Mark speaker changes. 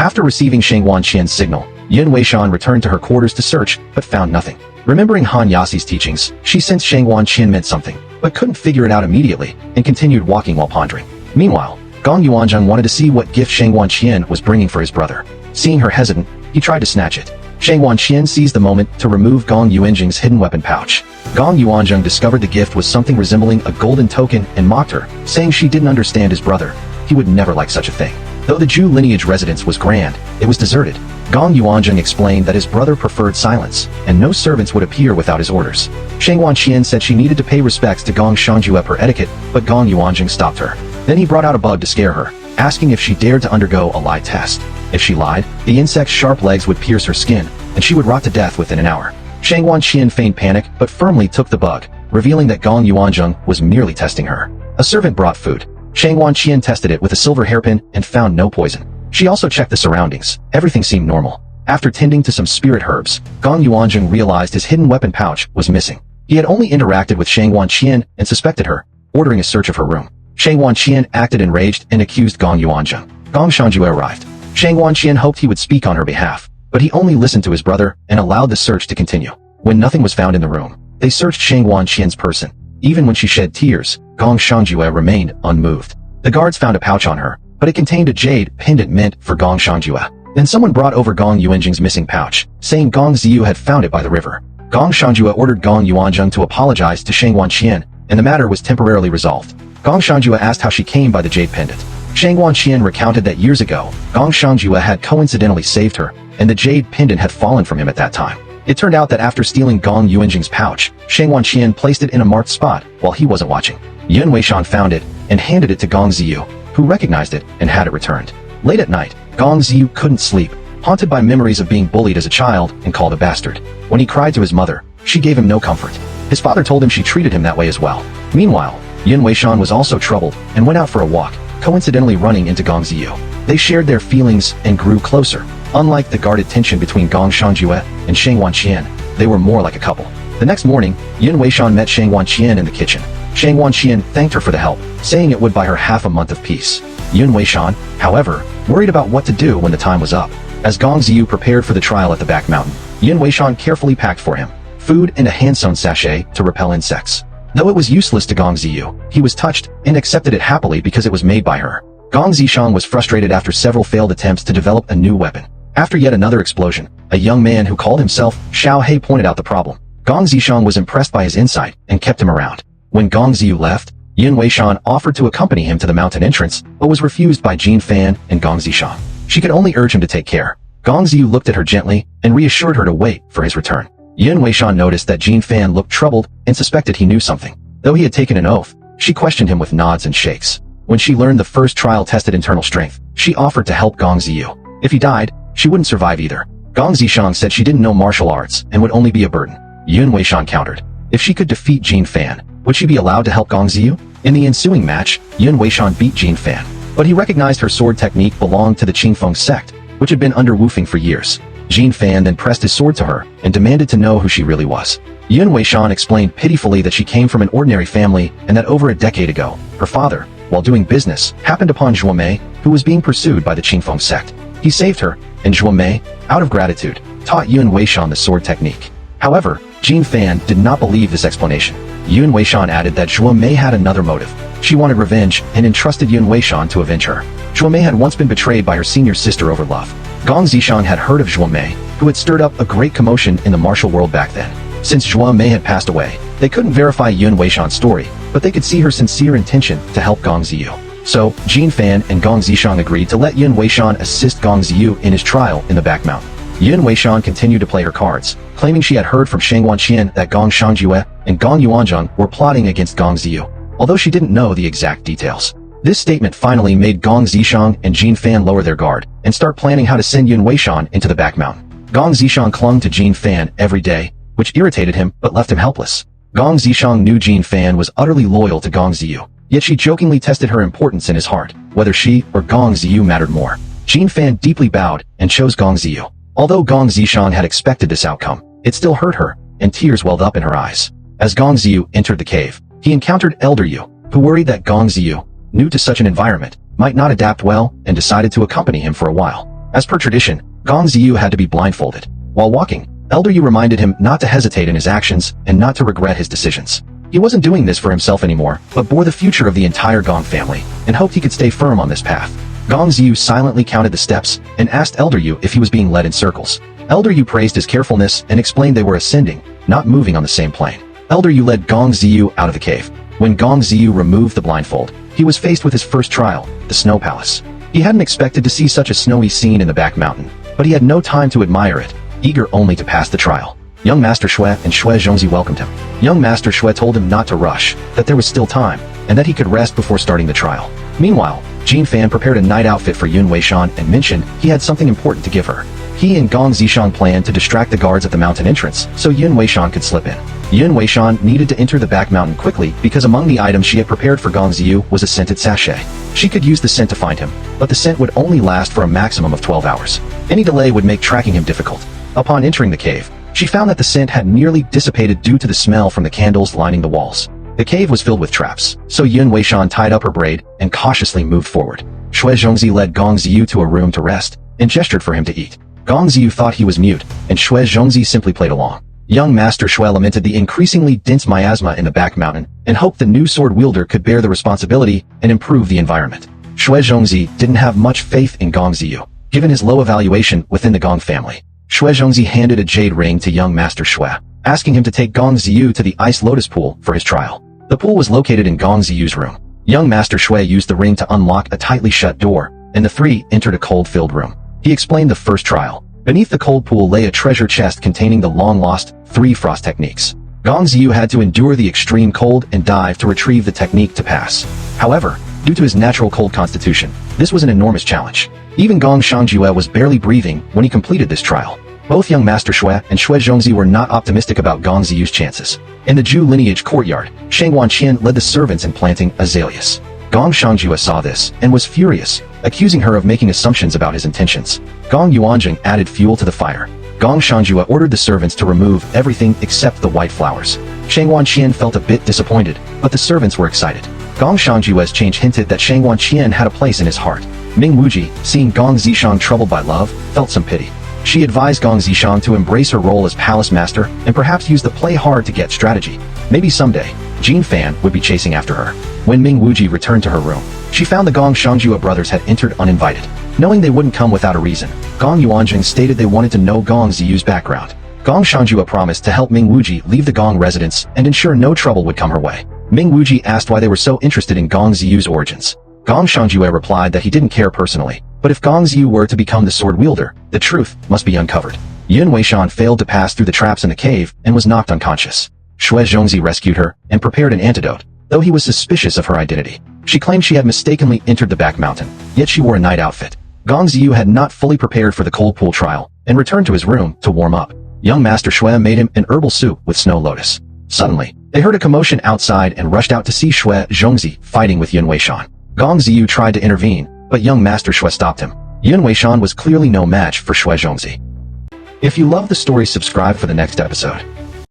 Speaker 1: After receiving Shang Wanqian's signal, Yun Weishan returned to her quarters to search, but found nothing. Remembering Han Yasi's teachings, she sensed Shang Wanqian meant something, but couldn't figure it out immediately, and continued walking while pondering. Meanwhile, Gong Yuanzheng wanted to see what gift Shang Wanqian was bringing for his brother. Seeing her hesitant, he tried to snatch it. Shang Wanqian seized the moment to remove Gong Yuanzheng's hidden weapon pouch. Gong Yuanzheng discovered the gift was something resembling a golden token and mocked her, saying she didn't understand his brother. He would never like such a thing. Though the Zhu lineage residence was grand, it was deserted. Gong Yuanzheng explained that his brother preferred silence, and no servants would appear without his orders. Shang Wanqian said she needed to pay respects to Gong Shangjue per etiquette, but Gong Yuanzheng stopped her. Then he brought out a bug to scare her, asking if she dared to undergo a lie test. If she lied, the insect's sharp legs would pierce her skin, and she would rot to death within an hour. Shang Wanqian feigned panic, but firmly took the bug, revealing that Gong Yuanzheng was merely testing her. A servant brought food. Shang Wanqian tested it with a silver hairpin and found no poison. She also checked the surroundings. Everything seemed normal. After tending to some spirit herbs, Gong Yuanzheng realized his hidden weapon pouch was missing. He had only interacted with Shang Wanqian and suspected her, ordering a search of her room. Shang Wanqian acted enraged and accused Gong Yuanzheng. Gong Shangjue arrived. Shang Wanqian hoped he would speak on her behalf, but he only listened to his brother and allowed the search to continue. When nothing was found in the room, they searched Shang Wanqian's person. Even when she shed tears, Gong Shangjue remained unmoved. The guards found a pouch on her, but it contained a jade pendant meant for Gong Shangjue. Then someone brought over Gong Yuanzheng's missing pouch, saying Gong Ziyu had found it by the river. Gong Shangjue ordered Gong Yuanzheng to apologize to Shang Wanqian, and the matter was temporarily resolved. Gong Shangjue asked how she came by the jade pendant. Shang Wanqian recounted that years ago, Gong Shangjue had coincidentally saved her, and the jade pendant had fallen from him at that time. It turned out that after stealing Gong Yuanzheng's pouch, Shang Wanqian placed it in a marked spot while he wasn't watching. Yun Weishan found it and handed it to Gong Ziyu, who recognized it and had it returned. Late at night, Gong Ziyu couldn't sleep, haunted by memories of being bullied as a child and called a bastard. When he cried to his mother, she gave him no comfort. His father told him she treated him that way as well. Meanwhile, Yun Weishan was also troubled and went out for a walk, coincidentally running into Gong Ziyu. They shared their feelings and grew closer. Unlike the guarded tension between Gong Shangjue and Shang Wanqian, they were more like a couple. The next morning, Yun Weishan met Shang Wanqian in the kitchen. Shang Wanqian thanked her for the help, saying it would buy her half a month of peace. Yun Weishan, however, worried about what to do when the time was up. As Gong Ziyu prepared for the trial at the back mountain, Yun Weishan carefully packed for him food and a hand-sewn sachet to repel insects. Though it was useless to Gong Ziyu, he was touched and accepted it happily because it was made by her. Gong Zishang was frustrated after several failed attempts to develop a new weapon. After yet another explosion, a young man who called himself Xiao He pointed out the problem. Gong Zishang was impressed by his insight and kept him around. When Gong Ziyu left, Yun Weishan offered to accompany him to the mountain entrance, but was refused by Jin Fan and Gong Zishang. She could only urge him to take care. Gong Ziyu looked at her gently and reassured her to wait for his return. Yun Weishan noticed that Jin Fan looked troubled and suspected he knew something. Though he had taken an oath, she questioned him with nods and shakes. When she learned the first trial tested internal strength, she offered to help Gong Ziyu. If he died, she wouldn't survive either. Gong Zishang said she didn't know martial arts and would only be a burden. Yun Weishan countered. If she could defeat Jin Fan, would she be allowed to help Gong Ziyu? In the ensuing match, Yun Weishan beat Jin Fan, but he recognized her sword technique belonged to the Qingfeng sect, which had been under Wu Feng for years. Jin Fan then pressed his sword to her and demanded to know who she really was. Yun Weishan explained pitifully that she came from an ordinary family and that over a decade ago, her father, while doing business, happened upon Zhuo Mei, who was being pursued by the Qingfeng sect. He saved her, and Zhuo Mei, out of gratitude, taught Yun Weishan the sword technique. However, Jin Fan did not believe this explanation. Yun Weishan added that Zhuo Mei had another motive. She wanted revenge and entrusted Yun Weishan to avenge her. Zhuo Mei had once been betrayed by her senior sister over love. Gong Zishang had heard of Zhuo Mei, who had stirred up a great commotion in the martial world back then. Since Zhuo Mei had passed away, they couldn't verify Yun Weishan's story, but they could see her sincere intention to help Gong Ziyu. So, Jin Fan and Gong Zishang agreed to let Yun Weishan assist Gong Ziyu in his trial in the back mountain. Yun Weishan continued to play her cards, claiming she had heard from Shang Wanqian that Gong Shangjue and Gong Yuanzheng were plotting against Gong Ziyu, although she didn't know the exact details. This statement finally made Gong Zishang and Jin Fan lower their guard and start planning how to send Yun Weishan into the back mountain. Gong Zishang clung to Jin Fan every day, which irritated him but left him helpless. Gong Zishang knew Jin Fan was utterly loyal to Gong Ziyu, yet she jokingly tested her importance in his heart, whether she or Gong Ziyu mattered more. Jin Fan deeply bowed and chose Gong Ziyu. Although Gong Zishang had expected this outcome, it still hurt her, and tears welled up in her eyes. As Gong Ziyu entered the cave, he encountered Elder Yu, who worried that Gong Ziyu, new to such an environment, might not adapt well and decided to accompany him for a while. As per tradition, Gong Ziyu had to be blindfolded. While walking, Elder Yu reminded him not to hesitate in his actions and not to regret his decisions. He wasn't doing this for himself anymore, but bore the future of the entire Gong family, and hoped he could stay firm on this path. Gong Ziyu silently counted the steps and asked Elder Yu if he was being led in circles. Elder Yu praised his carefulness and explained they were ascending, not moving on the same plane. Elder Yu led Gong Ziyu out of the cave. When Gong Ziyu removed the blindfold, he was faced with his first trial, the Snow Palace. He hadn't expected to see such a snowy scene in the back mountain, but he had no time to admire it, eager only to pass the trial. Young Master Xue and Xue Zhongzi welcomed him. Young Master Xue told him not to rush, that there was still time, and that he could rest before starting the trial. Meanwhile, Jin Fan prepared a night outfit for Yun Weishan and mentioned he had something important to give her. He and Gong Zishan planned to distract the guards at the mountain entrance, so Yun Weishan could slip in. Yun Weishan needed to enter the back mountain quickly because among the items she had prepared for Gong Ziyu was a scented sachet. She could use the scent to find him, but the scent would only last for a maximum of 12 hours. Any delay would make tracking him difficult. Upon entering the cave, she found that the scent had nearly dissipated due to the smell from the candles lining the walls. The cave was filled with traps, so Yun Weishan tied up her braid and cautiously moved forward. Xue Zhongzi led Gong Ziyu to a room to rest and gestured for him to eat. Gong Ziyu thought he was mute, and Xue Zhongzi simply played along. Young Master Xue lamented the increasingly dense miasma in the back mountain and hoped the new sword wielder could bear the responsibility and improve the environment. Xue Zhongzi didn't have much faith in Gong Ziyu, given his low evaluation within the Gong family. Xue Zhongzi handed a jade ring to young Master Xue, asking him to take Gong Ziyu to the Ice Lotus Pool for his trial. The pool was located in Gong Ziyu's room. Young Master Xue used the ring to unlock a tightly shut door, and the three entered a cold-filled room. He explained the first trial. Beneath the cold pool lay a treasure chest containing the long-lost 3 frost techniques. Gong Ziyu had to endure the extreme cold and dive to retrieve the technique to pass. However, due to his natural cold constitution, this was an enormous challenge. Even Gong Shangjue was barely breathing when he completed this trial. Both young Master Xue and Xue Zhongzi were not optimistic about Gong Ziyu's chances. In the Zhu lineage courtyard, Shang Wanqian led the servants in planting azaleas. Gong Shangjue saw this and was furious, accusing her of making assumptions about his intentions. Gong Yuanjing added fuel to the fire. Gong Shangjue ordered the servants to remove everything except the white flowers. Shang Wanqian felt a bit disappointed, but the servants were excited. Gong Shangjue's change hinted that Shang Wanqian had a place in his heart. Ming Wuji, seeing Gong Zishang troubled by love, felt some pity. She advised Gong Zishang to embrace her role as palace master and perhaps use the play hard to get strategy. Maybe someday, Jin Fan would be chasing after her. When Ming Wuji returned to her room, she found the Gong Shangjue brothers had entered uninvited. Knowing they wouldn't come without a reason, Gong Yuanjing stated they wanted to know Gong Ziyu's background. Gong Shangjue promised to help Ming Wuji leave the Gong residence and ensure no trouble would come her way. Ming Wuji asked why they were so interested in Gong Ziyu's origins. Gong Shangjue replied that he didn't care personally, but if Gong Ziyu were to become the sword wielder, the truth must be uncovered. Yun Weishan failed to pass through the traps in the cave and was knocked unconscious. Xue Zhongzi rescued her and prepared an antidote, though he was suspicious of her identity. She claimed she had mistakenly entered the back mountain, yet she wore a night outfit. Gong Ziyu had not fully prepared for the cold pool trial and returned to his room to warm up. Young Master Xue made him an herbal soup with snow lotus. Suddenly, they heard a commotion outside and rushed out to see Xue Zhongzi fighting with Yun Weishan. Gong Ziyu tried to intervene, but young Master Xue stopped him. Yun Weishan was clearly no match for Xue Zhongzi. If you love the story, subscribe for the next episode.